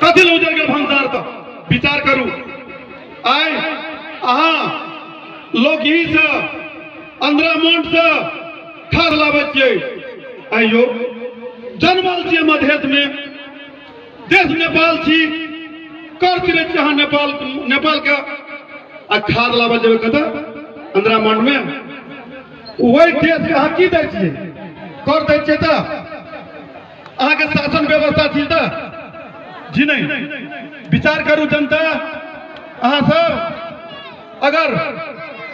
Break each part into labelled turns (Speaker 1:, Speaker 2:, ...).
Speaker 1: कथी ले उजड़ गेल भंसार तो विचार करू। आइ अहाँ लोग यही से अंदरा मोंट से खाद लाबे छियै। आइयो जन्मल छियै मधेश में, देश नेपाल छी, कर चिरे छी अहाँ नेपाल के आ खाद लाबे जेबै कतऽ अंदरा मोंट में। वही देश के अहाँ की दै छियै, कर दै छियै तऽ अहाँ के शासन व्यवस्था छी तऽ जी नहीं। विचार करू जनता, अहाँ सब अगर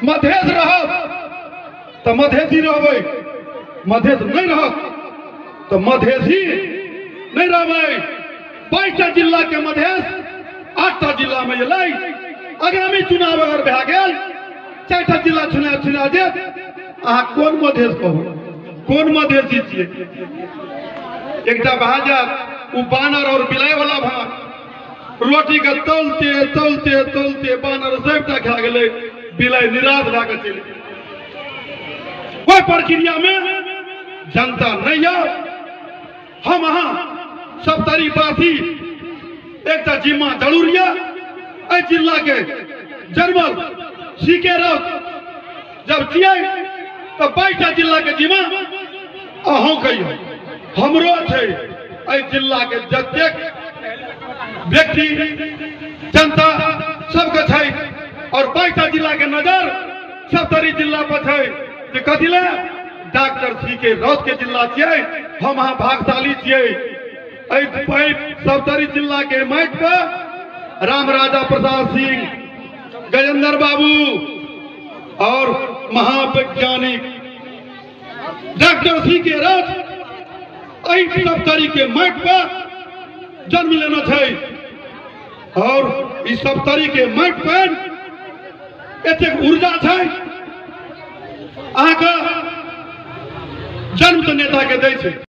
Speaker 1: मधेश रहब तो मधेशी रहबै, मधेश नहीं रहब तो मधेशी नहीं रहबै। 22टा जिला के मधेश 8टा जिला में एलै। आगामी चुनाव अगर भए गेल 4टा जिला चुना देत, अहाँ कोन मधेश कहबै, कोन मधेशी छियै। एकटा भए जायत उ बानर और बिलाय वाला भाग, रोटी के तलते तलते तलते बानर सबटा खा गेलै, बिलाय निराश भए के चलि। ओहि प्रक्रिया में जनता नहीं है। हम अहाँ सप्तरी वासी एकटा जिम्मा जरूर है। एहि जिला के जर्मल सीके राउत जब छियै तो 22टा जिला के जिम्मा अहूँ कहियो हमरो छै। एहि जिला के जतेक व्यक्ति जनता सबके छै और 22टा जिला के नजर सप्तरी जिला पर छै जे कथी ले डॉक्टर सीके राउत के जिला छियै। हम अहाँ भागशाली छियै। एहि सप्तरी जिला के माटि पर राम राजा प्रसाद सिंह, गजेंद्र बाबू और महावैज्ञानिक डॉक्टर सीके राउत एहि सप्तरी के माटि पर जन्म लेना छै। और इस सप्तरी के माटि पर एतेक ऊर्जा छै, अहाँ के जन्म तो नेता के दै छै।